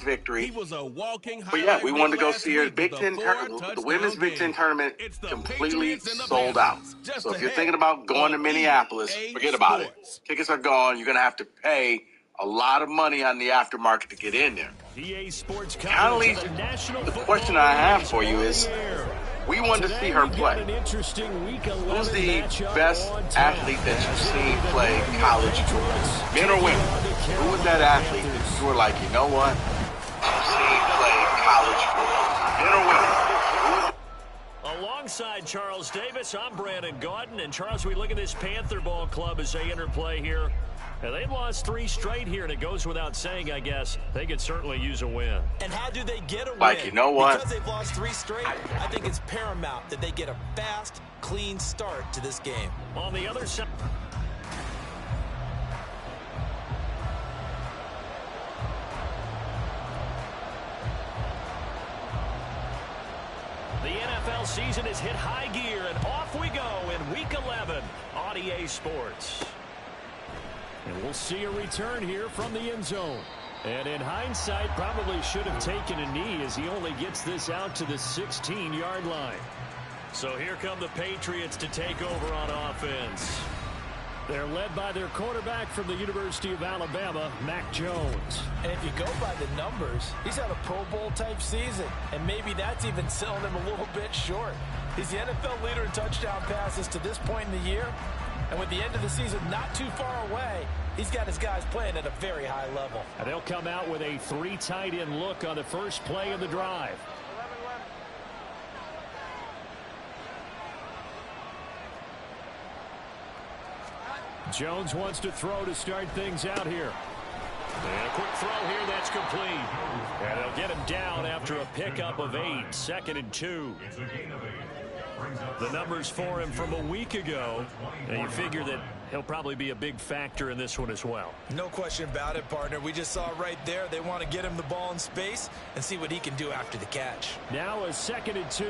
victory. He was a walking but yeah, we wanted to go see her. The women's Big Ten tournament completely sold out. So if you're thinking about going to Minneapolis, forget about it. Tickets are gone. You're going to have to pay a lot of money on the aftermarket to get in there. Kind of leads the question I have for you is, we wanted to see her play. Who's the best athlete that you've seen play college sports, men or women? Who was that athlete that you were like, you know what? I've seen play college sports, men or women? Alongside Charles Davis, I'm Brandon Gaudin. And Charles, we look at this Panther ball club as they enter play here. And they've lost 3 straight here, and it goes without saying, I guess, they could certainly use a win. And how do they get a win? Like, you know what? Because they've lost 3 straight, I think it's paramount that they get a fast, clean start to this game. On the other side. The NFL season has hit high gear, and off we go in Week 11 on EA Sports. And we'll see a return here from the end zone. And in hindsight, probably should have taken a knee as he only gets this out to the 16-yard line. So here come the Patriots to take over on offense. They're led by their quarterback from the University of Alabama, Mac Jones. And if you go by the numbers, he's had a Pro Bowl type season. And maybe that's even selling him a little bit short. He's the NFL leader in touchdown passes to this point in the year. And with the end of the season not too far away, he's got his guys playing at a very high level. And they'll come out with a 3 tight end look on the first play of the drive. Jones wants to throw to start things out here. And a quick throw here that's complete. And they'll get him down after a pickup of 8, 2nd and 2. The numbers for him from a week ago, and you figure that he'll probably be a big factor in this one as well. No question about it, partner. We just saw it right there. They want to get him the ball in space and see what he can do after the catch. Now a 2nd and 2.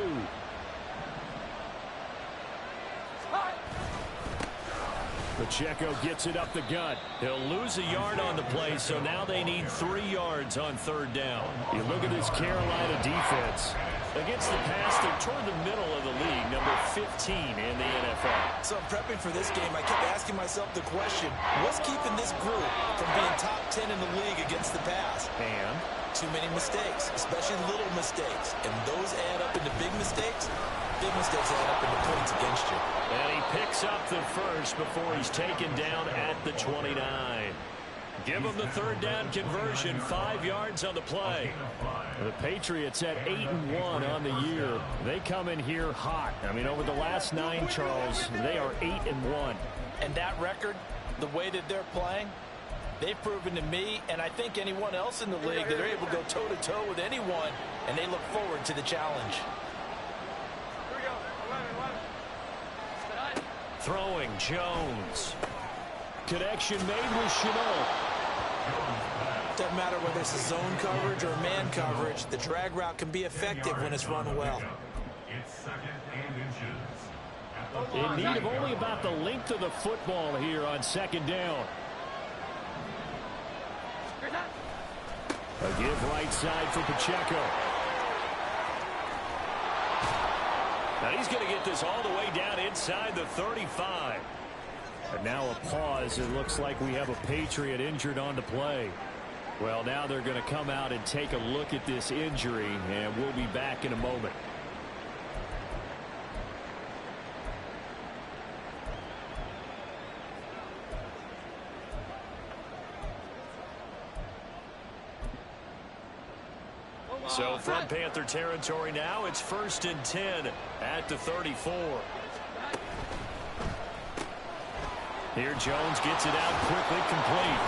Pacheco gets it up the gut. He'll lose a yard on the play, so now they need 3 yards on 3rd down. You look at this Carolina defense. Against the pass, they're toward the middle of the league, number 15 in the NFL. So prepping for this game, I kept asking myself the question, what's keeping this group from being top 10 in the league against the pass? And too many mistakes, especially little mistakes. And those add up into big mistakes. Big mistakes add up into points against you. And he picks up the first before he's taken down at the 29. Give him the 3rd down conversion, 5 yards on the play. The Patriots at 8-1 on the year. They come in here hot. I mean, over the last 9, Charles, they are 8-1. And that record, the way that they're playing, they've proven to me, and I think anyone else in the league, that they're able to go toe-to-toe with anyone, and they look forward to the challenge. Throwing Jones. Connection made with Chenault. Doesn't matter whether it's a zone coverage or man coverage, the drag route can be effective when it's run well. In need of only about the length of the football here on 2nd down. A give right side for Pacheco. Now he's going to get this all the way down inside the 35. And now a pause. It looks like we have a Patriot injured on the play. Well, now they're going to come out and take a look at this injury, and we'll be back in a moment. So from Panther territory now, it's 1st and 10 at the 34. Here Jones gets it out quickly, complete.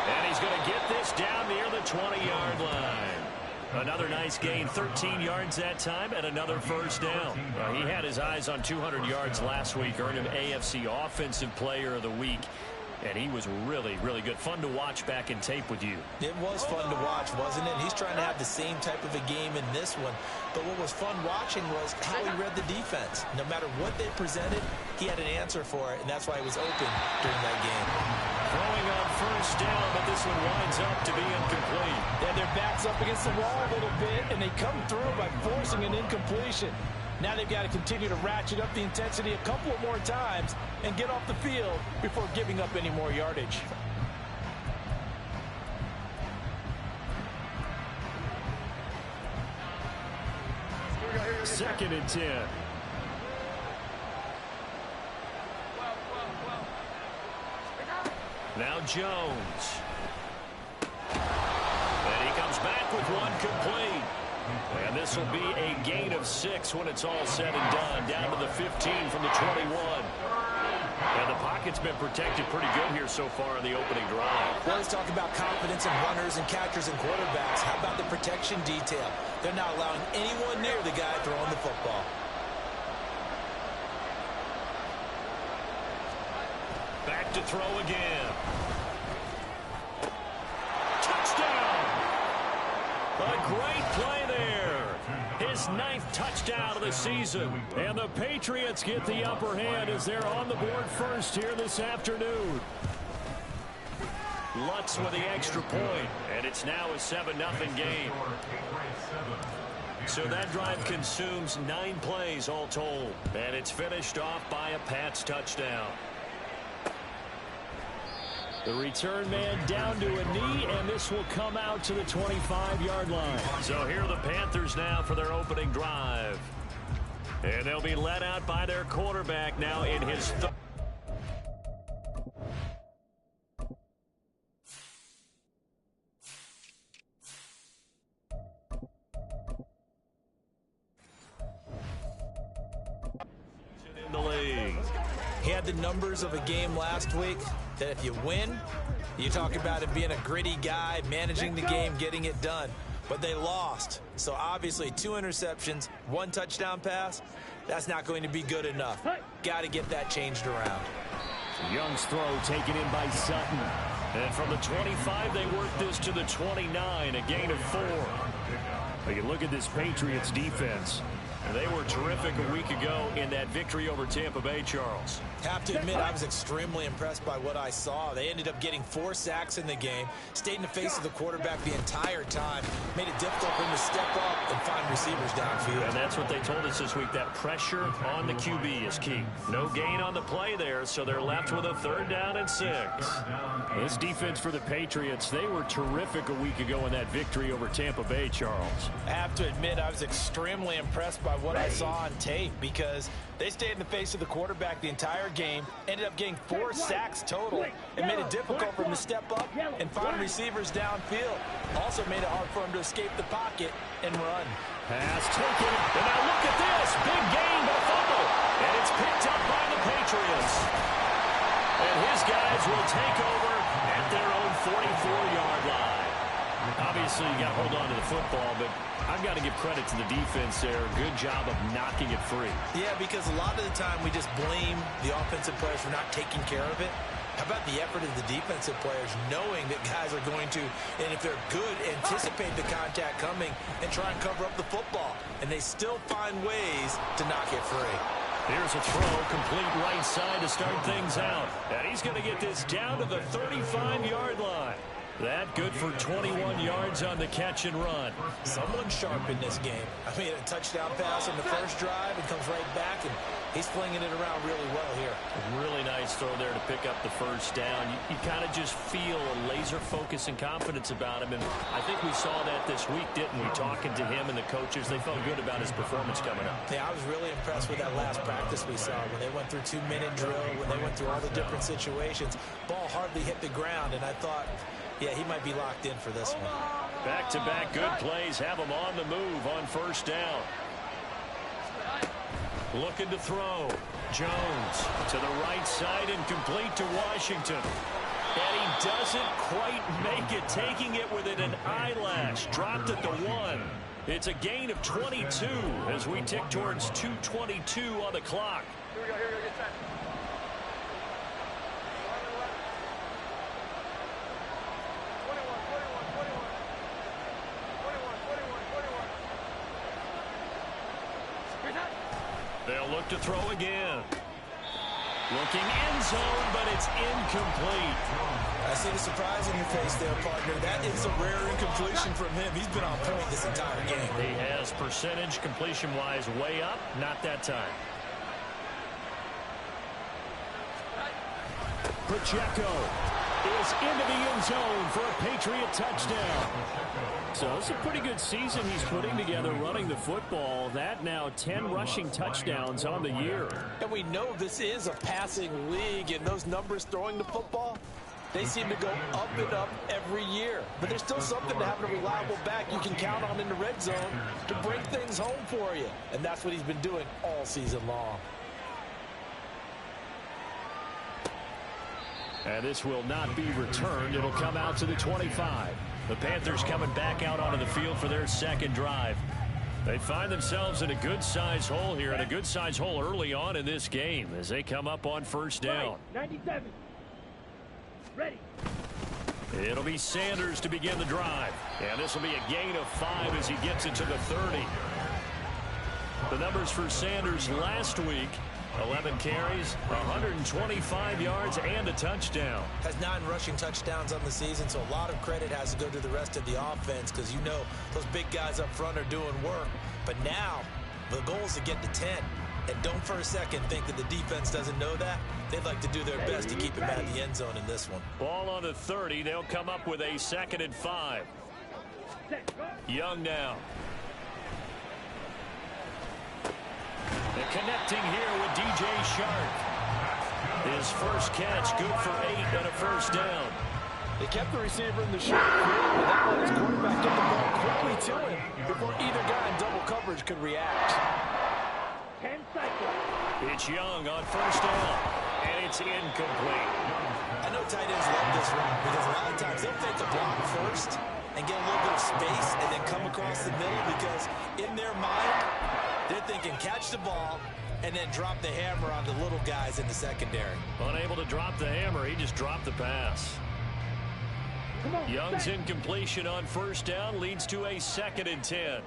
And he's going to get this down near the 20-yard line. Another nice gain, 13 yards that time, and another 1st down. He had his eyes on 200 yards last week, earned him AFC Offensive Player of the Week. And he was really, really good. Fun to watch back in tape with you. It was fun to watch, wasn't it? He's trying to have the same type of a game in this one. But what was fun watching was how he read the defense. No matter what they presented, he had an answer for it, and that's why he was open during that game. Throwing on first down, but this one winds up to be incomplete. Yeah, their back's up against the wall a little bit, and they come through by forcing an incompletion. Now they've got to continue to ratchet up the intensity a couple of more times and get off the field before giving up any more yardage. Second and 10. Now Jones. And he comes back with one complete. And this will be a gain of 6 when it's all said and done. Down to the 15 from the 21. And the pocket's been protected pretty good here so far in the opening drive. Well, let's talk about confidence in runners and catchers and quarterbacks. How about the protection detail? They're not allowing anyone near the guy throwing the football. Back to throw again. Touchdown! A great play there. His 9th touchdown of the season. And the Patriots get the upper hand as they're on the board first here this afternoon. Lutz with the extra point, and it's now a 7-0 game. So that drive consumes 9 plays all told, and it's finished off by a Pats touchdown. The return man down to a knee, and this will come out to the 25-yard line. So here are the Panthers now for their opening drive. And they'll be led out by their quarterback now in his third. In the league. He had the numbers of a game last week that if you win, you talk about him being a gritty guy, managing the game, getting it done. But they lost. So obviously 2 interceptions, 1 touchdown pass, that's not going to be good enough. Got to get that changed around. Young's throw taken in by Sutton. And from the 25, they work this to the 29, a gain of 4. But you look at this Patriots defense. They were terrific a week ago in that victory over Tampa Bay, Charles. Have to admit, I was extremely impressed by what I saw. They ended up getting 4 sacks in the game, stayed in the face of the quarterback the entire time, made it difficult for him to step up and find receivers downfield. And that's what they told us this week, that pressure on the QB is key. No gain on the play there, so they're left with a 3rd down and 6. This defense for the Patriots, they were terrific a week ago in that victory over Tampa Bay, Charles. I have to admit, I was extremely impressed by what I saw on tape because they stayed in the face of the quarterback the entire game, ended up getting 4 sacks total, and made it difficult for him to step up and find receivers downfield. Also made it hard for him to escape the pocket and run. Pass taken. And now look at this. Big gain, but fumble. And it's picked up by the Patriots. And his guys will take over at their own 44-yard line. Obviously, you got to hold on to the football, but I've got to give credit to the defense there. Good job of knocking it free. Yeah, because a lot of the time we just blame the offensive players for not taking care of it. How about the effort of the defensive players knowing that guys are going to, and if they're good, anticipate the contact coming and try and cover up the football. And they still find ways to knock it free. Here's a throw, complete right side to start things out. And he's going to get this down to the 35-yard line. That good for 21 yards on the catch and run. Someone sharp in this game. I mean, a touchdown pass on the first drive and comes right back, and he's flinging it around really well here. Really nice throw there to pick up the first down. You kind of just feel a laser focus and confidence about him, and I think we saw that this week, didn't we? Talking to him and the coaches, they felt good about his performance coming up. Yeah, I was really impressed with that last practice we saw when they went through 2-minute drill, when they went through all the different situations. Ball hardly hit the ground, and I thought, yeah, he might be locked in for this one. Back-to-back good plays have him on the move on first down. Looking to throw. Jones to the right side and complete to Washington. And he doesn't quite make it, taking it within an eyelash. Dropped at the 1. It's a gain of 22 as we tick towards 2:22 on the clock. Here we go, get set. They'll look to throw again. Looking end zone, but it's incomplete. I see the surprise in your face there, partner. That is a rare incompletion from him. He's been on point this entire game. He has percentage completion-wise way up. Not that time. Pacheco is into the end zone for a Patriot touchdown. So it's a pretty good season he's putting together running the football. That now 10 rushing touchdowns on the year. And we know this is a passing league, and those numbers throwing the football, they seem to go up and up every year. But there's still something to having a reliable back you can count on in the red zone to bring things home for you. And that's what he's been doing all season long. And this will not be returned. It'll come out to the 25. The Panthers coming back out onto the field for their second drive. They find themselves in a good-sized hole here, and a good-sized hole early on in this game as they come up on first down. 97. Ready. It'll be Sanders to begin the drive. And this will be a gain of 5 as he gets it to the 30. The numbers for Sanders last week: 11 carries, 125 yards, and a touchdown. Has 9 rushing touchdowns on the season, so a lot of credit has to go to the rest of the offense because you know those big guys up front are doing work. But now the goal is to get to 10. And don't for a second think that the defense doesn't know that. They'd like to do their best to keep him out of the end zone in this one. Ball on the 30. They'll come up with a 2nd and 5. Young now. And connecting here with DJ Shark. His first catch, good for 8 and a first down. They kept the receiver in the short field, but that let his quarterback get the ball quickly to him before either guy in double coverage could react. 10 seconds. It's Young on first down, and it's incomplete. I know tight ends love this route because a lot of times they'll fake a block first and get a little bit of space and then come across the middle because in their mind, they're thinking catch the ball and then drop the hammer on the little guys in the secondary. Unable to drop the hammer, he just dropped the pass. Young's incompletion on first down leads to a 2nd and 10.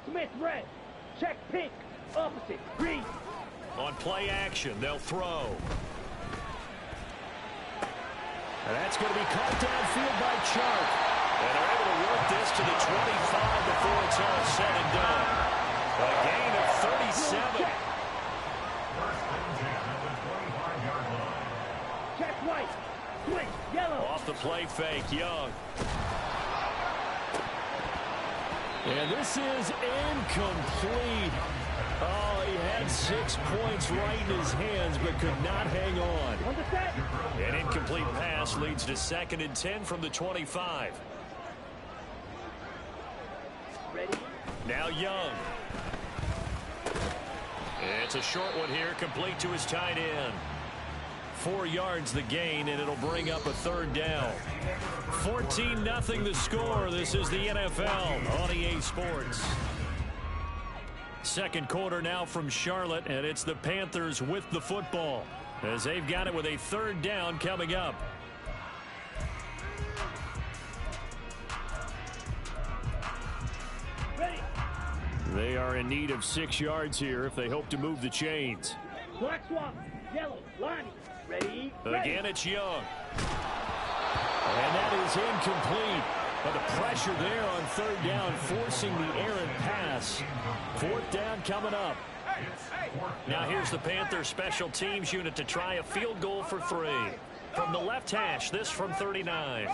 Smith red. Check pink. Opposite. Green. On play action, they'll throw. And that's going to be caught downfield by Chark. And they're able to work this to the 25 before it's all said and done. A gain of 37. Check white. Switch. Yellow. Off the play fake, Young. And this is incomplete. Oh, he had 6 points right in his hands, but could not hang on. An incomplete pass leads to 2nd and 10 from the 25. Ready. Now Young. It's a short one here, complete to his tight end. 4 yards the gain, and it'll bring up a 3rd down. 14-0 the score. This is the NFL on EA Sports. Second quarter now from Charlotte, and it's the Panthers with the football as they've got it with a 3rd down coming up. Ready. They are in need of 6 yards here if they hope to move the chains. Black swap. Yellow. Line. Ready. Again, it's Young. And that is incomplete. But the pressure there on 3rd down, forcing the errant pass. 4th down coming up. Now here's the Panthers special teams unit to try a field goal for 3. From the left hash, this from 39.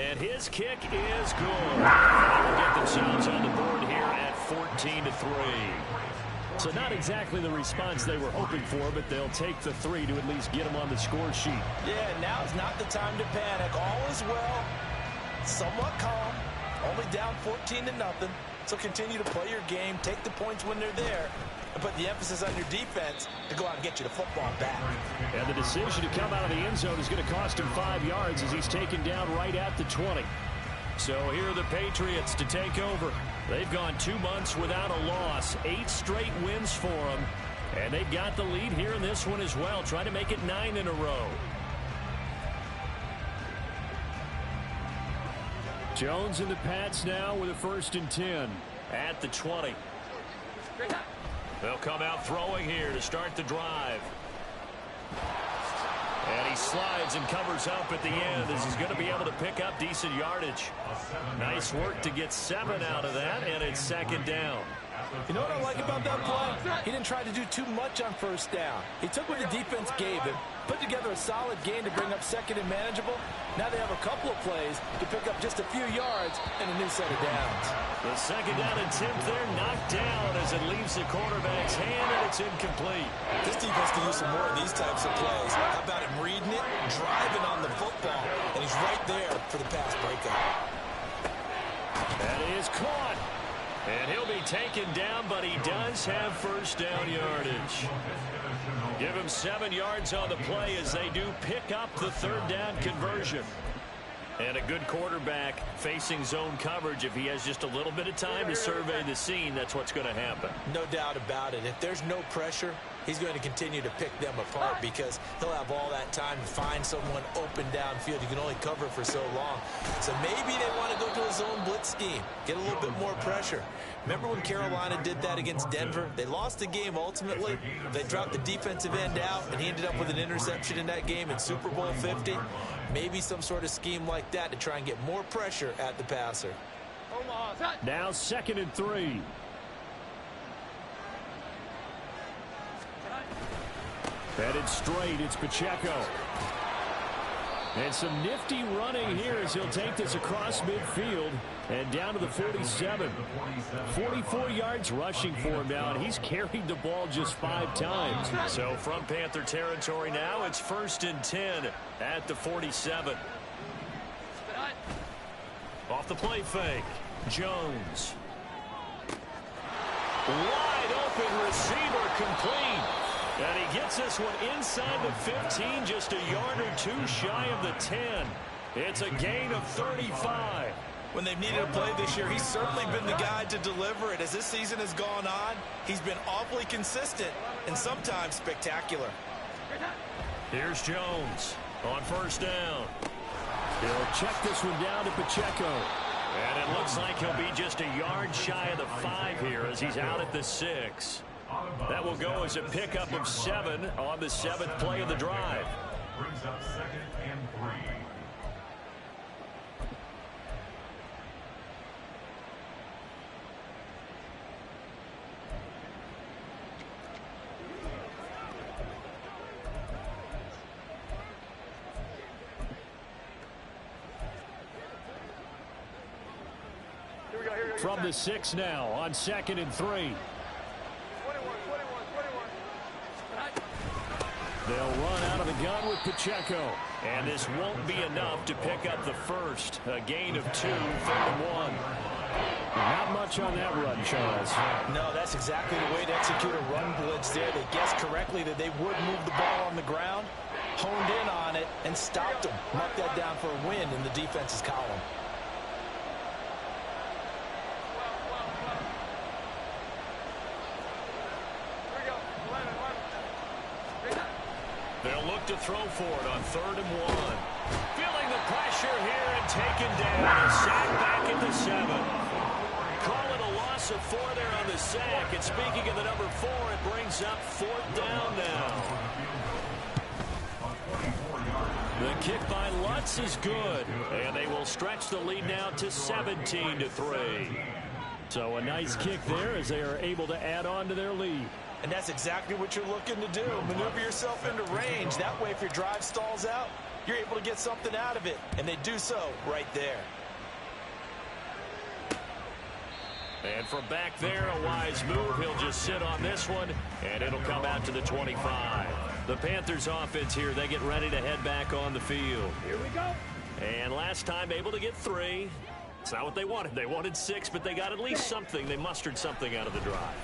And his kick is good. They will get themselves on the board here at 14-3. So not exactly the response they were hoping for, but they'll take the 3 to at least get them on the score sheet. Yeah, now's not the time to panic. All is well, somewhat calm, only down 14-0. So continue to play your game, take the points when they're there, and put the emphasis on your defense to go out and get you the football back. And the decision to come out of the end zone is going to cost him 5 yards as he's taken down right at the 20. So here are the Patriots to take over. They've gone 2 months without a loss, 8 straight wins for them. And they've got the lead here in this one as well, trying to make it 9 in a row. Jones and the Pats now with a 1st and 10. At the 20. They'll come out throwing here to start the drive. And he slides and covers up at the end as he's going to be able to pick up decent yardage. Nice work to get 7 out of that, and it's second down. You know what I like about that play? He didn't try to do too much on first down. He took what the defense gave him, put together a solid gain to bring up second and manageable. Now they have a couple of plays to pick up just a few yards and a new set of downs. The second down attempt there knocked down as it leaves the quarterback's hand, and it's incomplete. This defense can use some more of these types of plays. How about him reading it, driving on the football, and he's right there for the pass breakup. That is caught. And he'll be taken down, but he does have first down yardage. Give him 7 yards on the play as they do pick up the third down conversion. And a good quarterback facing zone coverage. If he has just a little bit of time to survey the scene, that's what's going to happen. No doubt about it. If there's no pressure, he's going to continue to pick them apart because he'll have all that time to find someone open downfield. You can only cover for so long. So maybe they want to go to a zone blitz scheme, get a little bit more pressure. Remember when Carolina did that against Denver? They lost the game ultimately. They dropped the defensive end out, and he ended up with an interception in that game in Super Bowl 50. Maybe some sort of scheme like that to try and get more pressure at the passer. Now 2nd and 3. Headed straight, it's Pacheco. And some nifty running here as he'll take this across midfield and down to the 47. 44 yards rushing for him now, and he's carried the ball just 5 times. So from Panther territory now, it's 1st and 10 at the 47. Off the play fake, Jones. Wide open receiver complete. And he gets this one inside the 15, just a yard or 2 shy of the 10. It's a gain of 35. When they've needed a play this year, he's certainly been the guy to deliver it. As this season has gone on, he's been awfully consistent and sometimes spectacular. Here's Jones on 1st down. He'll check this one down to Pacheco. And it looks like he'll be just a yard shy of the 5 here as he's out at the 6. That will go as a pickup of 7 on the 7th play of the drive. Brings up 2nd and 3. From the 6 now on 2nd and 3. They'll run out of the gun with Pacheco. And this won't be enough to pick up the first. A gain of 2, 3rd and 1. Not much on that run, Charles. No, that's exactly the way to execute a run blitz there. They guessed correctly that they would move the ball on the ground, honed in on it, and stopped them. Marked that down for a win in the defense's column. They'll look to throw for it on 3rd and 1. Feeling the pressure here and taken down. A sack back at the 7. Call it a loss of 4 there on the sack. And speaking of the number 4, it brings up 4th down now. The kick by Lutz is good. And they will stretch the lead now to 17-3. So a nice kick there as they are able to add on to their lead. And that's exactly what you're looking to do. Maneuver yourself into range. That way, if your drive stalls out, you're able to get something out of it. And they do so right there. And from back there, a wise move. He'll just sit on this one, and it'll come out to the 25. The Panthers offense here, they get ready to head back on the field. Here we go. And last time able to get 3. It's not what they wanted. They wanted 6, but they got at least something. They mustered something out of the drive.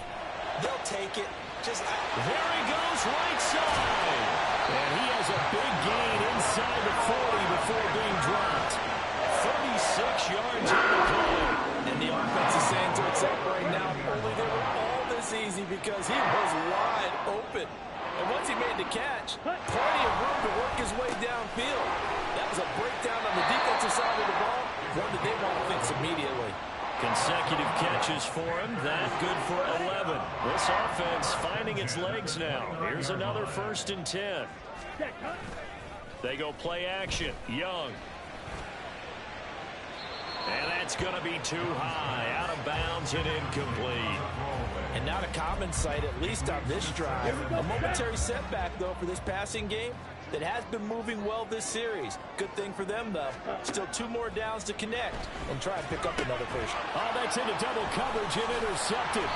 They'll take it. There he goes, right side. And he has a big gain inside the 40 before being dropped. 36 yards on the play. And the offense is saying to itself right now, only they were all this easy because he was wide open. And once he made the catch, plenty of room to work his way downfield. That was a breakdown on the defensive side of the ball, one that they want to fix immediately. Consecutive catches for him. That good for 11. This offense finding its legs now. Here's another 1st and 10. They go play action. Young. And that's going to be too high. Out of bounds and incomplete. And not a common sight, at least on this drive. A momentary setback, though, for this passing game that has been moving well this series. Good thing for them, though. Still 2 more downs to connect and try and pick up another first. Oh, that's into double coverage and intercepted.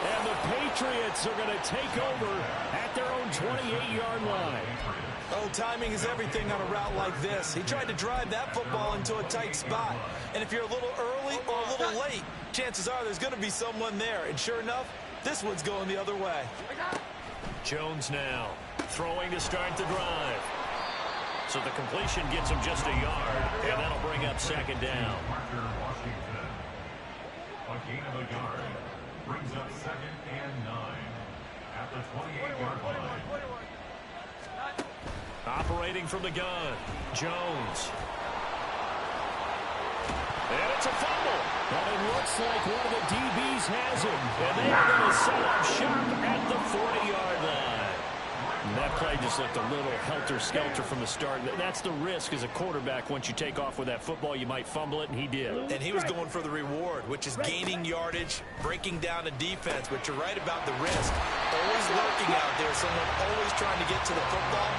And the Patriots are going to take over at their own 28-yard line. Oh, timing is everything on a route like this. He tried to drive that football into a tight spot. And if you're a little early or a little late, chances are there's going to be someone there. And sure enough, this one's going the other way. Jones now throwing to start the drive. So the completion gets him just a yard, and that'll bring up 2nd down. A gain of a yard brings up 2nd and 9 at the 28-yard line. Operating from the gun, Jones. And it's a fumble. But it looks like one of the DBs has him. And they are going to set up shop at the 40-yard line. And that play just looked a little helter-skelter from the start. That's the risk as a quarterback. Once you take off with that football, you might fumble it, and he did. And he was going for the reward, which is gaining yardage, breaking down a defense. But you're right about the risk. Always lurking out there, someone always trying to get to the football.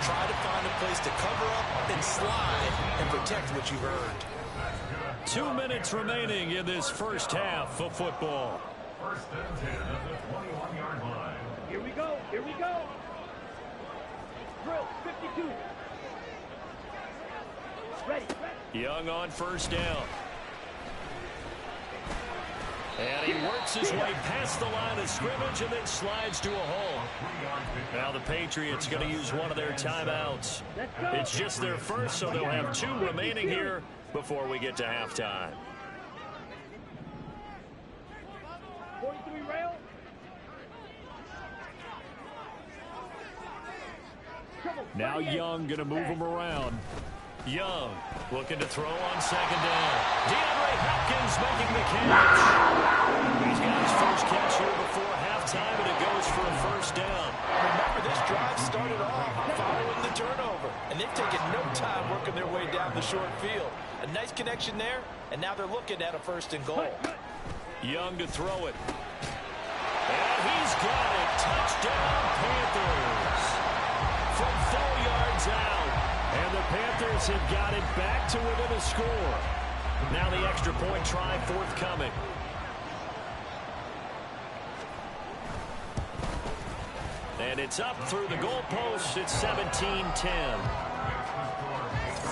Try to find a place to cover up and slide and protect what you've earned. 2 minutes remaining in this first half of football. 1st and 10 at the 21-yard line. Here we go. Here we go. Drill 52. Ready. Young on 1st down. And he works his way past the line of scrimmage and then slides to a hole. Now the Patriots going to use one of their timeouts. It's just their first, so they'll have 2 remaining here before we get to halftime. 43 rail. Now Young going to move him around. Young looking to throw on 2nd down. DeAndre Hopkins making the catch. He's got his first catch here before halftime, and it goes for a 1st down. Remember, this drive started off following the turnover, and they've taken no time working their way down the short field. A nice connection there, and now they're looking at a 1st and goal. Young to throw it. And he's got it. Touchdown, Panthers. From 4 yards out. And the Panthers have got it back to within a score. Now the extra point try forthcoming. And it's up through the goalposts. It's 17-10.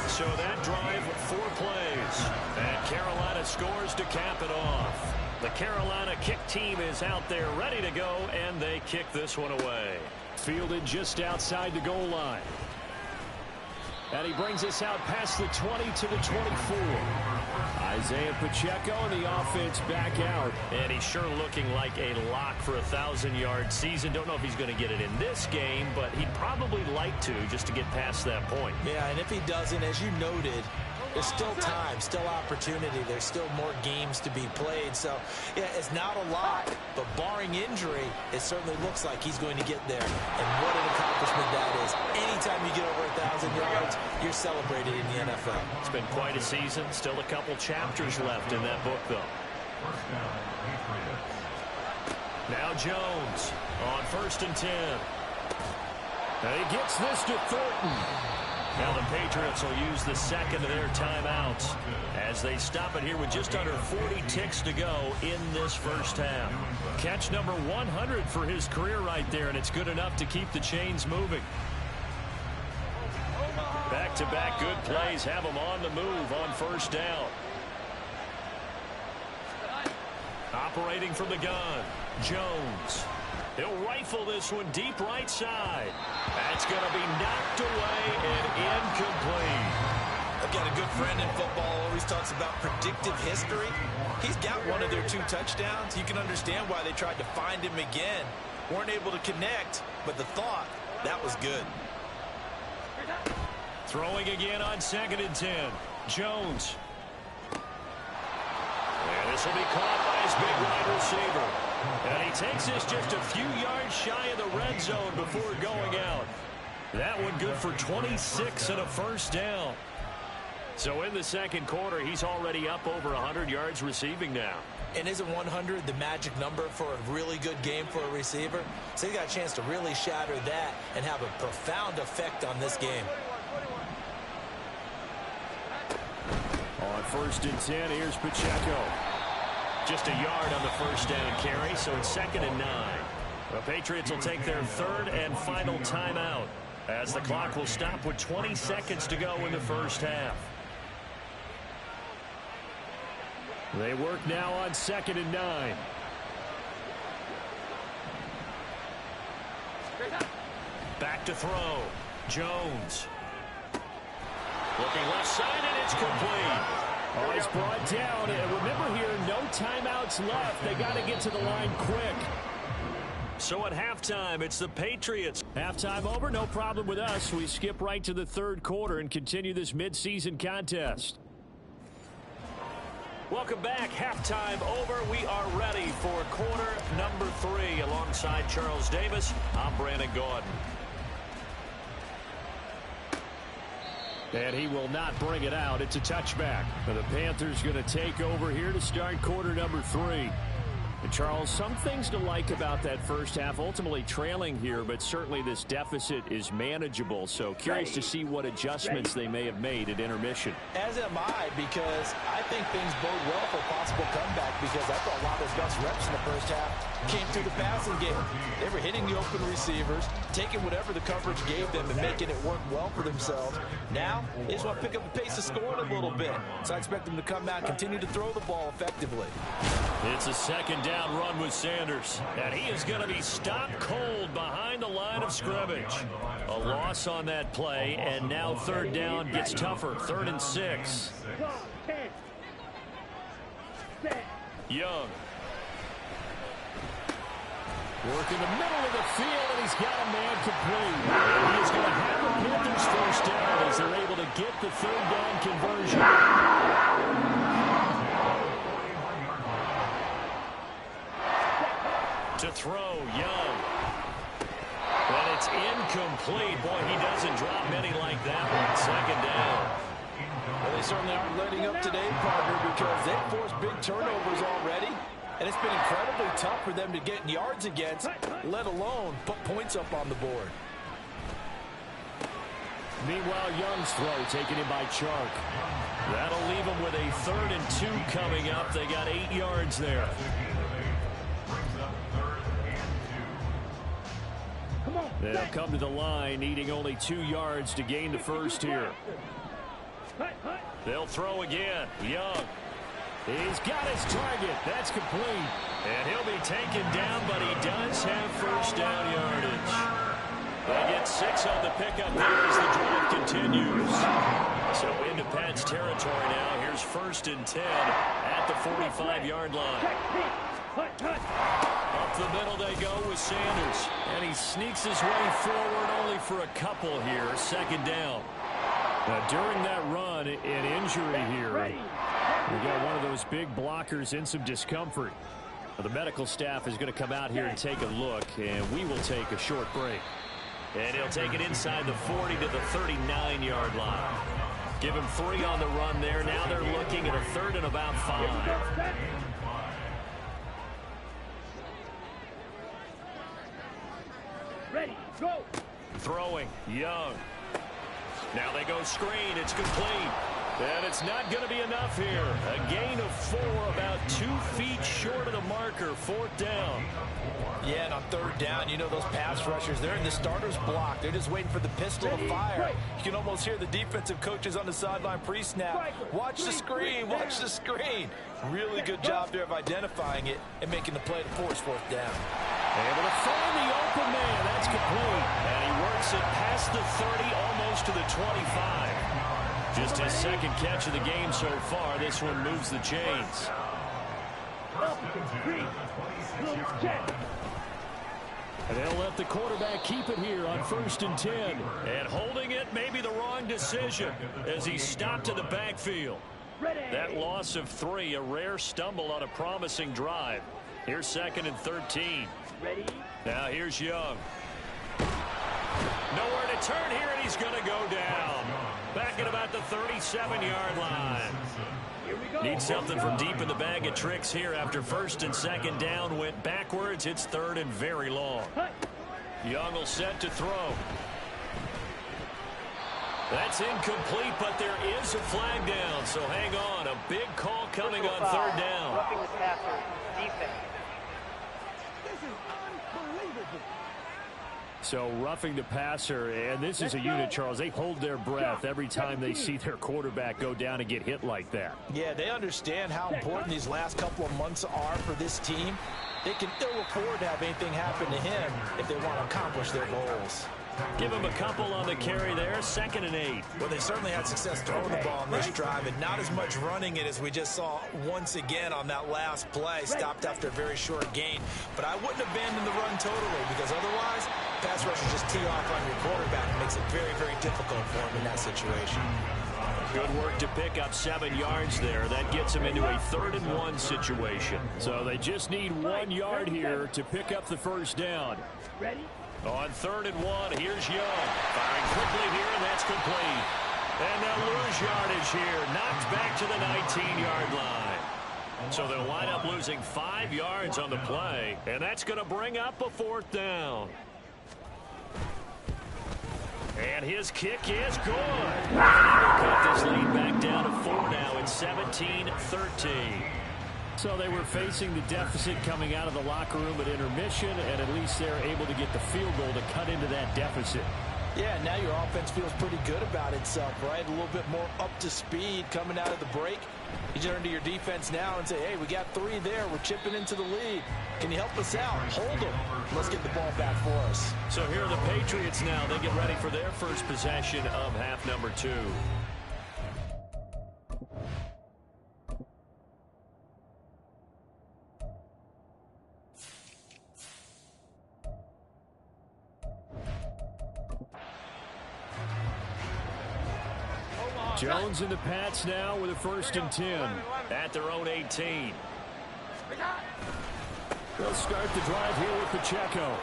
So that drive, 4 plays. And Carolina scores to cap it off. The Carolina kick team is out there ready to go, and they kick this one away. Fielded just outside the goal line. And he brings us out past the 20 to the 24. Isaiah Pacheco and the offense back out. And he's sure looking like a lock for a 1,000-yard season. Don't know if he's going to get it in this game, but he'd probably like to just to get past that point. Yeah, and if he doesn't, as you noted, there's still time, still opportunity. There's still more games to be played. So, yeah, it's not a lot, but barring injury, it certainly looks like he's going to get there. And what an accomplishment that is. Anytime you get over 1,000 yards, you're celebrated in the NFL. It's been quite a season. Still a couple chapters left in that book, though. Now Jones on 1st and 10. And he gets this to Thornton. Now the Patriots will use the 2nd of their timeouts as they stop it here with just under 40 ticks to go in this first half. Catch number 100 for his career right there, and it's good enough to keep the chains moving. Back-to-back good plays have him on the move on 1st down. Operating from the gun, Jones. He'll rifle this one deep right side. That's going to be knocked away and incomplete. I've got a good friend in football, always talks about predictive history. He's got one of their 2 touchdowns. You can understand why they tried to find him again. Weren't able to connect, but the thought, that was good. Throwing again on 2nd and 10. Jones. And This will be caught by his big wide receiver. And he takes this just a few yards shy of the red zone before going out. That one good for 26 and a first down. So in the second quarter, he's already up over 100 yards receiving now. And isn't 100 the magic number for a really good game for a receiver? So he got a chance to really shatter that and have a profound effect on this game. On 1st and 10, here's Pacheco. Just a yard on the first down carry, so it's 2nd and 9. The Patriots will take their 3rd and final timeout as the clock will stop with 20 seconds to go in the first half. They work now on 2nd and 9. Back to throw. Jones. Looking left side, and it's complete. Oh, he's brought down. And remember here, no timeouts left. They got to get to the line quick. So at halftime, it's the Patriots. Halftime over, no problem with us. We skip right to the 3rd quarter and continue this midseason contest. Welcome back. Halftime over. We are ready for quarter number 3. Alongside Charles Davis, I'm Brandon Gordon. And he will not bring it out. It's a touchback. And the Panthers going to take over here to start quarter number 3. And Charles, some things to like about that first half. Ultimately trailing here, but certainly this deficit is manageable. So curious to see what adjustments they may have made at intermission. As am I, because I think things bode well for a possible comeback, because I thought a lot of those best reps in the first half came through the passing game. They were hitting the open receivers, taking whatever the coverage gave them and making it work well for themselves. Now, they just want to pick up the pace of scoring a little bit. So I expect them to come out and continue to throw the ball effectively. It's a 2nd down run with Sanders, and he is going to be stopped cold behind the line of scrimmage. A loss on that play, and now 3rd down gets tougher. 3rd and 6. Young. Work in the middle of the field, and he's got a man complete. And he is going to have the Panthers first down as they're able to get the 3rd down conversion. To throw, Young. And it's incomplete. Boy, he doesn't drop many like that one. 2nd down. Well, they certainly aren't letting up today, partner, because they've forced big turnovers already. And it's been incredibly tough for them to get yards against, let alone put points up on the board. Meanwhile, Young's throw taken in by Chark. That'll leave them with a 3rd and 2 coming up. They got 8 yards there. They'll come to the line, needing only 2 yards to gain the first here. They'll throw again. Young. He's got his target. That's complete. And he'll be taken down, but he does have first down yardage. They get 6 on the pickup here as the drive continues. So into Pat's territory now. Here's 1st and 10 at the 45-yard line. Up the middle they go with Sanders. And he sneaks his way forward only for a couple here. 2nd down. Now, during that run, an injury here. We got one of those big blockers in some discomfort. The medical staff is going to come out here and take a look, and we will take a short break. And he'll take it inside the 40 to the 39-yard line. Give him 3 on the run there. Now they're looking at a 3rd and about 5. Ready, go. Throwing, Young. Now they go screen. It's complete. And it's not going to be enough here. A gain of 4, about 2 feet short of the marker. 4th down. Yeah, and on 3rd down, you know those pass rushers, they're in the starter's block. They're just waiting for the pistol to fire. You can almost hear the defensive coaches on the sideline pre-snap. Watch the screen, watch the screen. Really good job there of identifying it and making the play to force 4th down. Able to find the open man. That's complete. And he works it past the 30, almost to the 25. Just his 2nd catch of the game so far. This one moves the chains. And they'll let the quarterback keep it here on 1st and 10. And holding it may be the wrong decision as he stopped in the backfield. That loss of 3, a rare stumble on a promising drive. Here's 2nd and 13. Ready? Now here's Young. Nowhere to turn here, and he's going to go down. Back at about the 37-yard line. Here we go. Need something from deep in the bag of tricks here after 1st and 2nd down. Went backwards. It's 3rd and very long. Young will set to throw. That's incomplete, but there is a flag down, so hang on. A big call coming on 3rd down. Roughing the passer, defense. So roughing the passer, and this is a unit, Charles. They hold their breath every time they see their quarterback go down and get hit like that. Yeah, they understand how important these last couple of months are for this team. They can ill afford to have anything happen to him if they want to accomplish their goals. Give him a couple on the carry there, 2nd and 8. Well, they certainly had success throwing the ball on this drive, and not as much running it as we just saw once again on that last play. Stopped after a very short gain. But I wouldn't abandon the run totally, because otherwise, pass rushers just tee off on your quarterback and makes it very, very difficult for him in that situation. Good work to pick up 7 yards there. That gets them into a 3rd and 1 situation. So they just need 1 yard here to pick up the 1st down. Ready? On 3rd and 1, here's Young. Firing quickly here, and that's complete. And they'll lose yardage here. Knocked back to the 19-yard line. So they'll wind up losing 5 yards on the play, and that's going to bring up a 4th down. And his kick is good. And they'll cut this lead back down to 4 now. It's 17-13. So they were facing the deficit coming out of the locker room at intermission, and at least they're able to get the field goal to cut into that deficit. Yeah, now your offense feels pretty good about itself, right? A little bit more up to speed coming out of the break. You turn to your defense now and say, hey, we got 3 there. We're chipping into the lead. Can you help us out? Hold them. Let's get the ball back for us. So here are the Patriots now. They get ready for their first possession of half number 2. Jones and the Pats now with a 1st and 10. At their own 18. They'll start the drive here with Pacheco.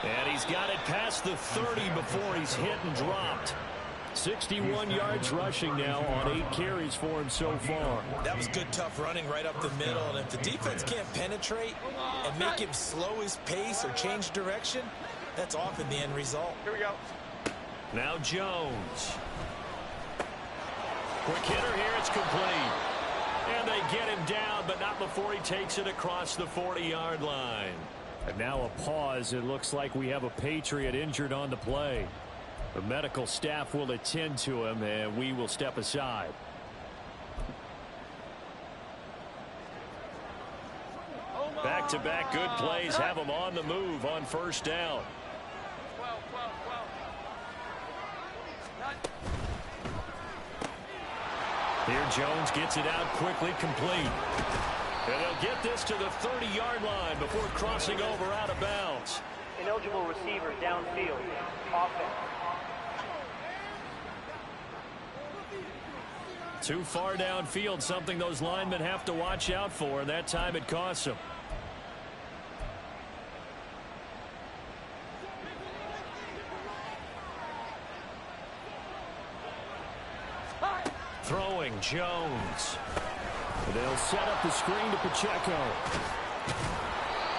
And he's got it past the 30 before he's hit and dropped. 61 yards rushing now on 8 carries for him so far. That was good, tough running right up the middle. And if the defense can't penetrate and make him slow his pace or change direction, that's often the end result. Here we go. Now Jones. Quick hitter here, it's complete. And they get him down, but not before he takes it across the 40-yard line. And now a pause. It looks like we have a Patriot injured on the play. The medical staff will attend to him, and we will step aside. Back-to-back good plays have him on the move on 1st down. Here Jones gets it out quickly, complete. And he'll get this to the 30-yard line before crossing over out of bounds. Ineligible receiver downfield. Offense. Too far downfield, something those linemen have to watch out for, and that time it costs them. Throwing Jones. They'll set up the screen to Pacheco.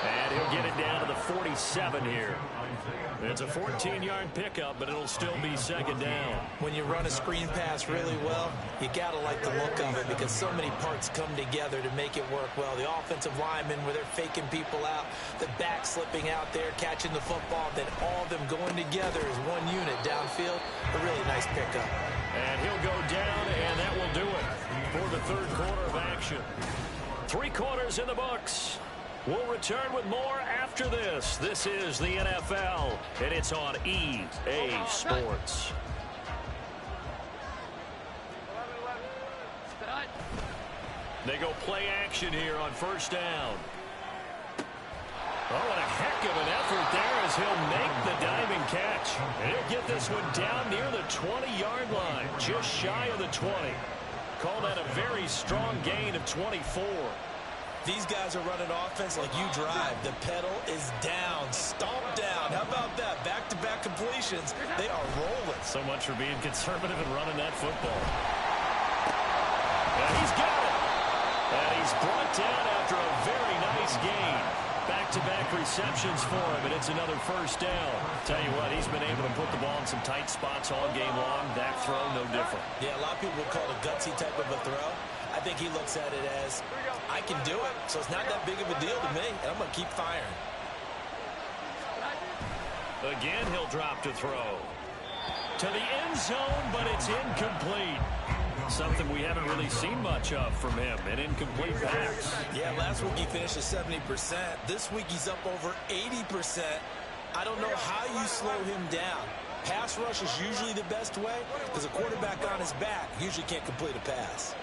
And he'll get it down to the 47 here. It's a 14-yard pickup, but it'll still be 2nd down. When you run a screen pass really well, you got to like the look of it because so many parts come together to make it work well. The offensive linemen, where they're faking people out, the back slipping out there, catching the football, then all of them going together as one unit downfield. A really nice pickup. And he'll go down, and that will do it for the 3rd quarter of action. 3 quarters in the books. We'll return with more after this. This is the NFL, and it's on EA Sports. They go play action here on 1st down. Oh, what a heck of an effort there as he'll make the diving catch. And he'll get this one down near the 20-yard line, just shy of the 20. Call that a very strong gain of 24. These guys are running offense like you drive. The pedal is down, stomp down. How about that? Back-to-back completions. They are rolling. So much for being conservative and running that football. And he's got it. And he's brought down after a very nice gain. Back-to-back receptions for him, and it's another first down. Tell you what, he's been able to put the ball in some tight spots all game long. That throw, no different. Yeah, a lot of people would call it a gutsy type of a throw. I think he looks at it as, I can do it, so it's not that big of a deal to me, and I'm going to keep firing. Again, he'll drop to throw. To the end zone, but it's incomplete. Something we haven't really seen much of from him, an incomplete pass. Yeah, last week he finished at 70%. This week he's up over 80%. I don't know how you slow him down. Pass rush is usually the best way because a quarterback on his back usually can't complete a pass.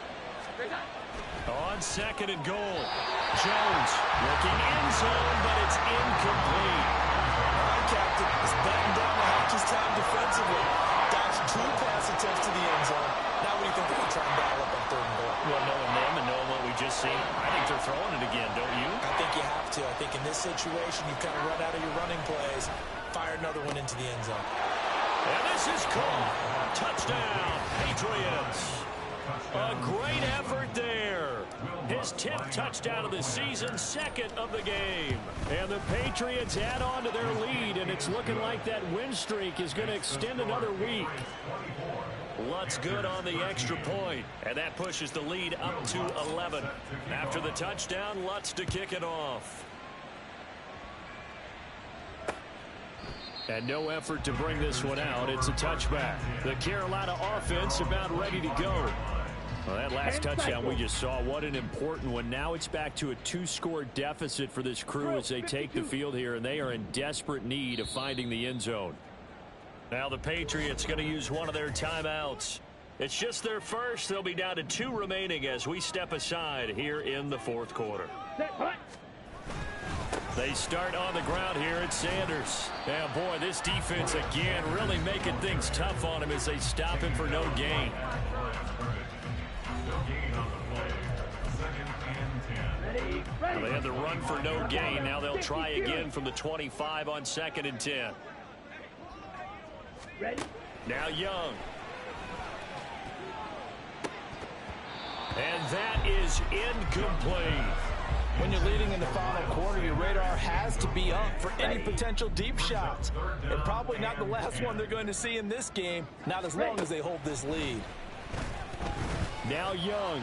On second and goal, Jones looking end zone, but it's incomplete. All right, Captain, he's batting down the hatches time defensively. Dodged 2 pass attempts to the end zone. Now what do you think they're going to try and battle up on third and goal? Well, knowing them and knowing what we just seen, I think they're throwing it again, don't you? I think you have to. I think in this situation, you kind of run out of your running plays, fire another one into the end zone. And this is caught. Touchdown, Patriots. A great effort there. His 10th touchdown of the season, second of the game. And the Patriots add on to their lead, and it's looking like that win streak is going to extend another week. Lutz good on the extra point, and that pushes the lead up to 11. After the touchdown, Lutz to kick it off. And no effort to bring this one out. It's a touchback. The Carolina offense about ready to go. Well, that last touchdown we just saw, what an important one. Now it's back to a 2-score deficit for this crew as they take the field here, and they are in desperate need of finding the end zone. Now the Patriots going to use one of their timeouts. It's just their first. They'll be down to 2 remaining as we step aside here in the fourth quarter. They start on the ground here at Sanders. And boy, this defense again really making things tough on him as they stop him for no gain. Well, they had the run for no gain. Now they'll try again from the 25 on 2nd and 10. Now Young. And that is incomplete. When you're leading in the final quarter, your radar has to be up for any potential deep shots. And probably not the last one they're going to see in this game, not as long as they hold this lead. Now Young.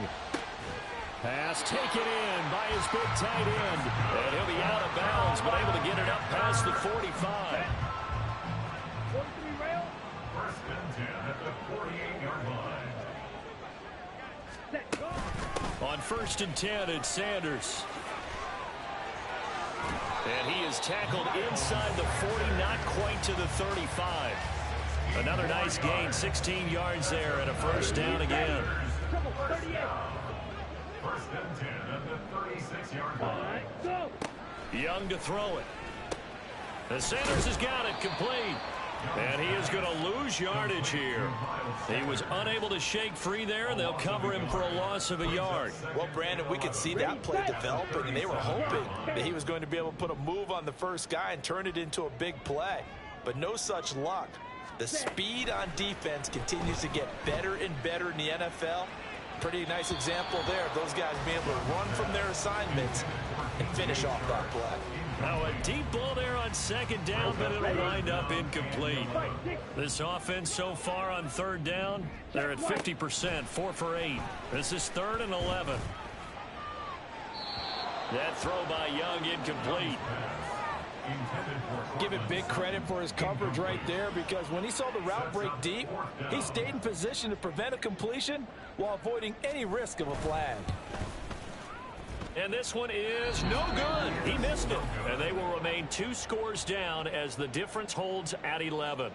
Pass taken in by his big tight end. And he'll be out of bounds, but able to get it up past the 45. First and 10 at the 48-yard line. On 1st and 10, it's Sanders. And he is tackled inside the 40, not quite to the 35. Another nice gain, 16 yards there, and a first down again. First and 10 at the 36-yard line. Young to throw it. And Sanders has got it complete. And he is going to lose yardage here. He was unable to shake free there, and they'll cover him for a loss of a yard. Well, Brandon, we could see that play developing, and they were hoping that he was going to be able to put a move on the first guy and turn it into a big play. But no such luck. The speed on defense continues to get better and better in the NFL. Pretty nice example there of those guys being able to run from their assignments and finish off that play. Now a deep ball there on 2nd down, but it'll wind up incomplete. This offense so far on 3rd down, they're at 50%, 4 for 8. This is 3rd and 11. That throw by Young incomplete. Give it big credit for his coverage right there, because when he saw the route break deep, he stayed in position to prevent a completion while avoiding any risk of a flag. And this one is no good. He missed it. And they will remain 2 scores down as the difference holds at 11.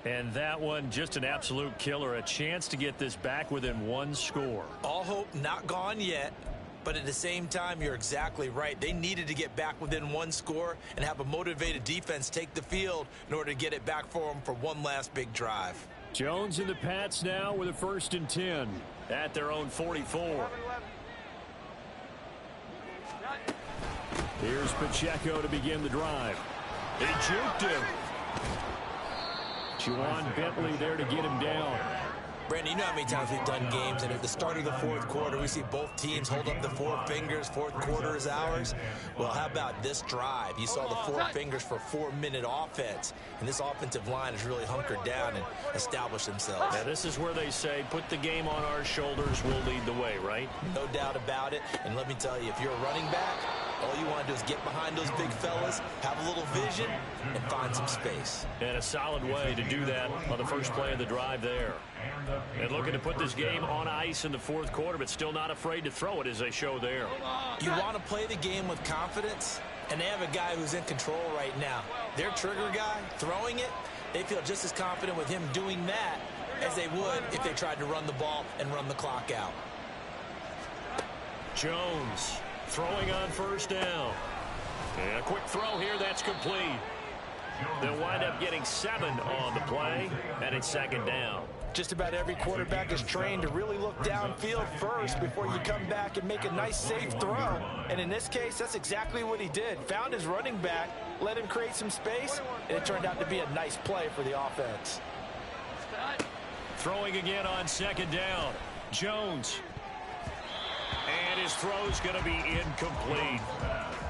And that one, just an absolute killer. A chance to get this back within 1 score. All hope not gone yet. But at the same time, you're exactly right. They needed to get back within 1 score and have a motivated defense take the field in order to get it back for them for one last big drive. Jones and the Pats now with a 1st and 10. at their own 44. Here's Pacheco to begin the drive. He juked him. Juwan Bentley there to get him down. Brandon, you know how many times we've done games, and at the start of the fourth quarter, we see both teams hold up the four fingers. Fourth quarter is ours. Well, how about this drive? You saw the four fingers for 4-minute offense, and this offensive line has really hunkered down and established themselves. Now, this is where they say, put the game on our shoulders, we'll lead the way, right? No doubt about it. And let me tell you, if you're a running back, all you want to do is get behind those big fellas, have a little vision, and find some space. And a solid way to do that on the first play of the drive there. And looking to put this game on ice in the fourth quarter, but still not afraid to throw it as they show there. You want to play the game with confidence, and they have a guy who's in control right now. Their trigger guy, throwing it, they feel just as confident with him doing that as they would if they tried to run the ball and run the clock out. Jones throwing on first down. And a quick throw here, that's complete. They'll wind up getting 7 on the play, and it's second down. Just about every quarterback is trained to really look downfield first before you come back and make a nice, safe throw. And in this case, that's exactly what he did. Found his running back, let him create some space, and it turned out to be a nice play for the offense. Throwing again on second down. Jones. And his throw's going to be incomplete.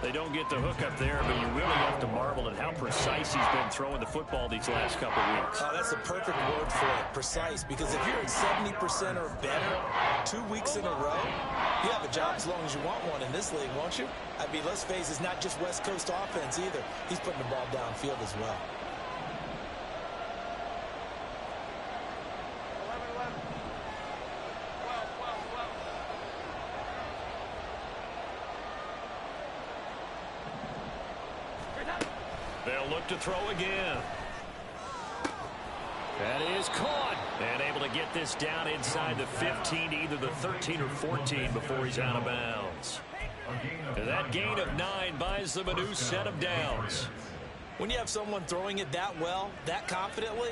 They don't get the hook up there, but you really have to marvel at how precise he's been throwing the football these last couple weeks. Oh, that's the perfect word for it, precise, because if you're at 70% or better 2 weeks in a row, you have a job as long as you want one in this league, won't you? I mean, let's face it, it's not just West Coast offense either. He's putting the ball downfield as well. They'll look to throw again. That is caught. And able to get this down inside the 15 to either the 13 or 14 before he's out of bounds. And that gain of 9 buys them a new set of downs. When you have someone throwing it that well, that confidently,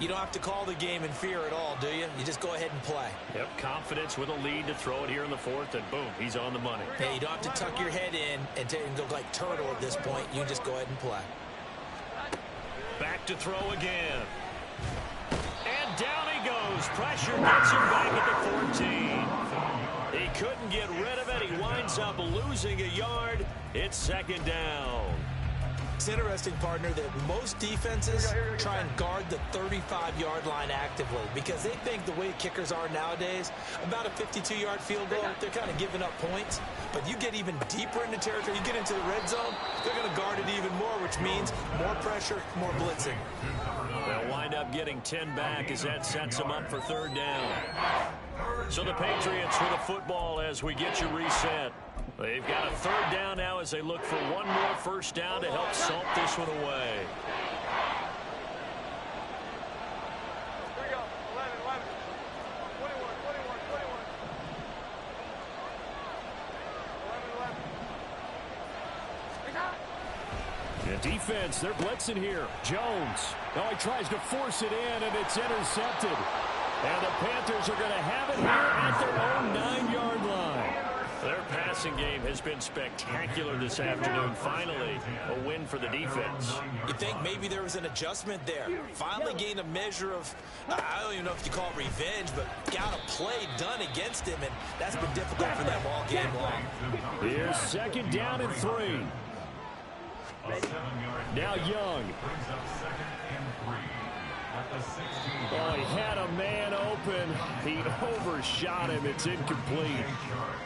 you don't have to call the game in fear at all, do you? You just go ahead and play. Yep, confidence with a lead to throw it here in the fourth, and boom, he's on the money. Hey, you don't have to tuck your head in and go like turtle at this point. You just go ahead and play. Back to throw again. And down he goes. Pressure gets him back at the 14. He couldn't get rid of it. He winds up losing a yard. It's second down. It's interesting, partner, that most defenses try and guard the 35-yard line actively because they think the way kickers are nowadays, about a 52-yard field goal, they're kind of giving up points. But you get even deeper into territory, you get into the red zone, they're going to guard it even more, which means more pressure, more blitzing. They'll wind up getting 10 back as that sets them up for third down. So the Patriots with the football as we get you reset. They've got a third down now as they look for one more first down to help salt this one away. Here we go. 11, 21, 21, 21. 11, 11. The defense, they're blitzing here. Jones. Oh, he tries to force it in, and it's intercepted. And the Panthers are going to have it here at their own 9-yard line. Their passing game has been spectacular this afternoon. Finally, a win for the defense. You think maybe there was an adjustment there. Finally gained a measure of, I don't even know if you call it revenge, but got a play done against him, and that's been difficult for them all game long. Here's second down and 3. Now Young. Oh, he had a man open. He overshot him. It's incomplete.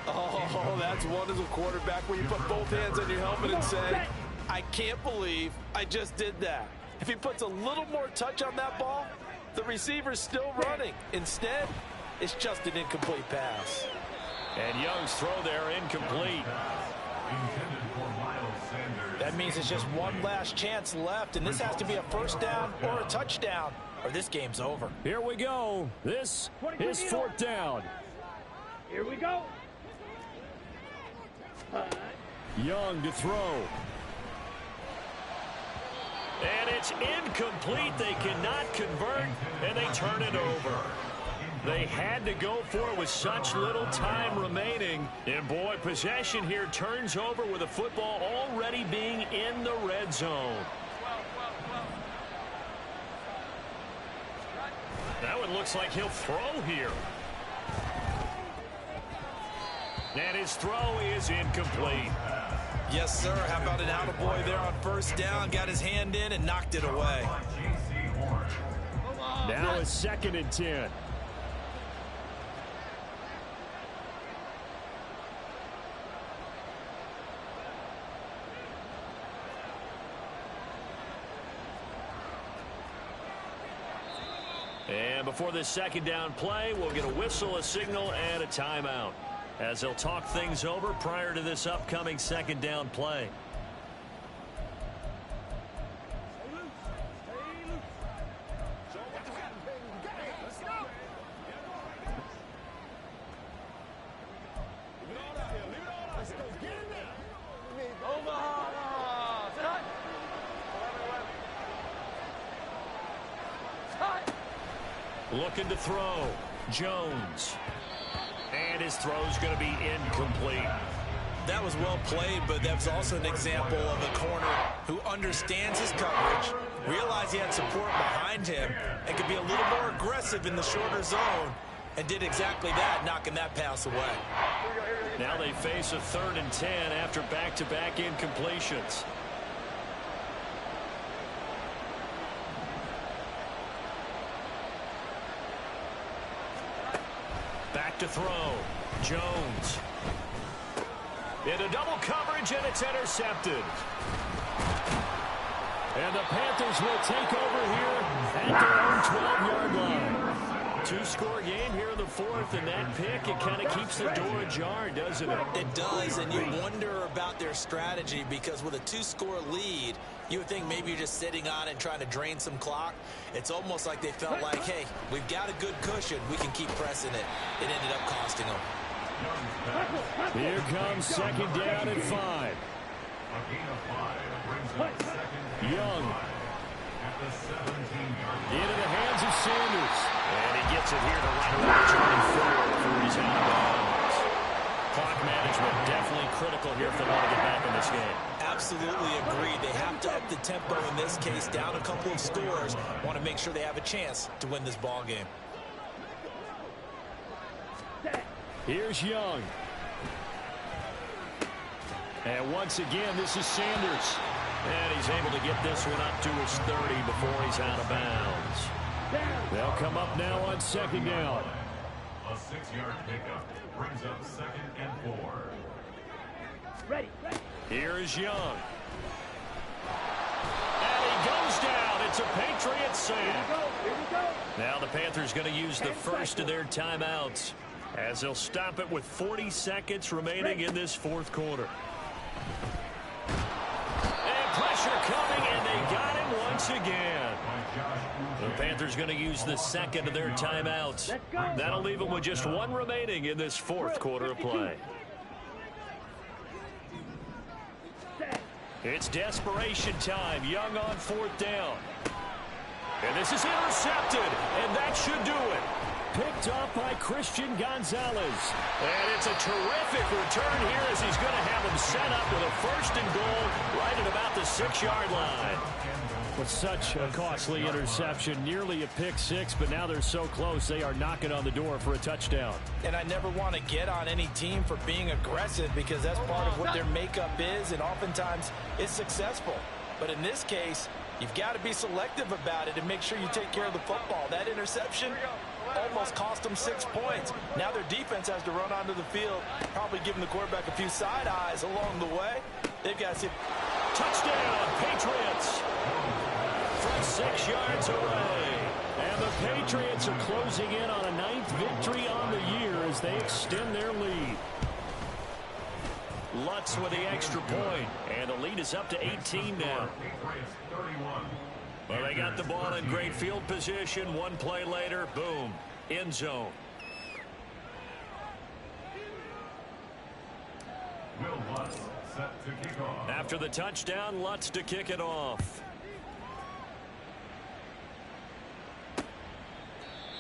Oh, that's one as a quarterback where you put both hands on your helmet and say, I can't believe I just did that. If he puts a little more touch on that ball, the receiver's still running. Instead, it's just an incomplete pass. And Young's throw there incomplete. That means it's just one last chance left, and this has to be a first down or a touchdown, or this game's over. Here we go. This is fourth down. Here we go. Young to throw. And it's incomplete. They cannot convert, and they turn it over. They had to go for it with such little time remaining. And boy, possession here turns over with the football already being in the red zone. That one looks like he'll throw here. And his throw is incomplete. Yes, sir. How about an attaboy there on first down? Got his hand in and knocked it away. Now a 2nd and 10. And before this 2nd down play, we'll get a whistle, a signal, and a timeout, as they'll talk things over prior to this upcoming 2nd down play. Looking to throw. Jones. And his throw's going to be incomplete. That was well played, but that was also an example of a corner who understands his coverage, realized he had support behind him, and could be a little more aggressive in the shorter zone, and did exactly that, knocking that pass away. Now they face a 3rd and 10 after back-to-back incompletions. Back to throw. Jones. Into double coverage, and it's intercepted. And the Panthers will take over here at their own 12-yard line. 2-score game here in the 4th, and that pick, it kind of keeps the door ajar, doesn't it? It does, and you wonder about their strategy, because with a 2-score lead, you would think maybe you're just sitting on it and trying to drain some clock. It's almost like they felt like, hey, we've got a good cushion. We can keep pressing it. It ended up costing them. Here comes 2nd down and 5. Young. Into the hands of Sanders. And he gets it here to right around 24 before he's out of bounds. Clock management definitely critical here if they want to get back in this game. Absolutely agreed. They have to up the tempo in this case, down a couple of scores. Want to make sure they have a chance to win this ball game. Here's Young. And once again, this is Sanders. And he's able to get this one up to his 30 before he's out of bounds. They'll come up now on 2nd down. A 6-yard pickup brings up 2nd and 4. Ready. Here is Young. And he goes down. It's a Patriot sack. Here we go. Now the Panthers going to use the first of their timeouts, as they'll stop it with 40 seconds remaining in this 4th quarter. And pressure coming, and they got him once again. The Panthers going to use the 2nd of their timeouts. That'll leave them with just 1 remaining in this 4th quarter of play. It's desperation time. Young on 4th down. And this is intercepted, and that should do it. Picked off by Christian Gonzalez. And it's a terrific return here, as he's going to have him set up with a 1st and goal right at about the 6-yard line. With such a costly interception, nearly a pick 6, but now they're so close they are knocking on the door for a touchdown. And I never want to get on any team for being aggressive, because that's part of what their makeup is, and oftentimes it's successful. But in this case, you've got to be selective about it and make sure you take care of the football. That interception almost cost them 6 points. Now their defense has to run onto the field, probably giving the quarterback a few side eyes along the way. They've got to see. Touchdown, Patriots! From 6 yards away. And the Patriots are closing in on a 9th victory on the year as they extend their lead. Lutz with the extra point, and the lead is up to 18 now. Well, they got the ball in great field position. 1 play later, boom, end zone. Will Lutz set to kick off. After the touchdown, Lutz to kick it off.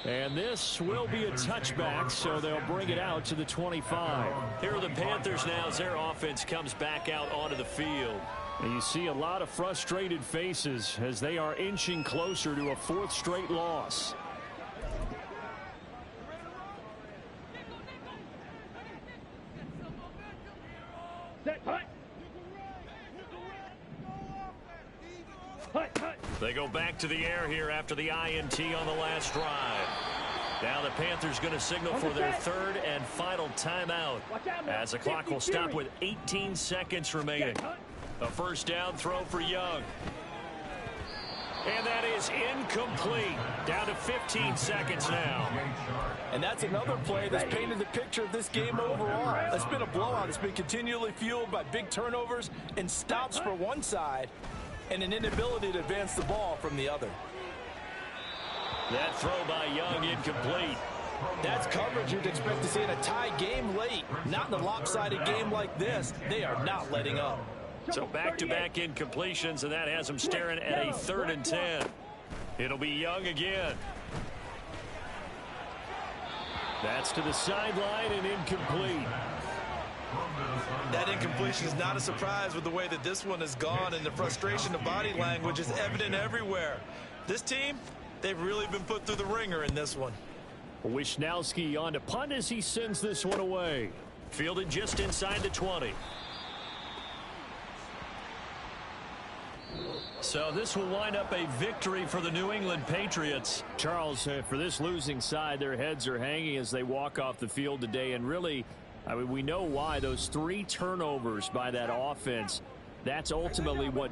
And this will be a touchback, so they'll bring it out to the 25. Here are the Panthers now as their offense comes back out onto the field. And you see a lot of frustrated faces as they are inching closer to a fourth straight loss. Set, hut. Hut, hut. They go back to the air here after the INT on the last drive. Now the Panthers going to signal for their third and final timeout as the clock will stop with 18 seconds remaining. A first down throw for Young. And that is incomplete. Down to 15 seconds now. And that's another play that's painted the picture of this game overall. It's been a blowout. It's been continually fueled by big turnovers and stops for one side and an inability to advance the ball from the other. That throw by Young incomplete. That's coverage you'd expect to see in a tie game late. Not in a lopsided game like this. They are not letting up. So back-to-back incompletions, and that has them staring at a 3rd and 10. It'll be Young again. That's to the sideline and incomplete. That incompletion is not a surprise with the way that this one has gone, and the frustration of body language is evident everywhere. This team, they've really been put through the ringer in this one. Wisnowski on to punt as he sends this one away. Fielded just inside the 20. So this will wind up a victory for the New England Patriots. Charles, for this losing side, their heads are hanging as they walk off the field today. And really, I mean, we know why. Those 3 turnovers by that offense, that's ultimately what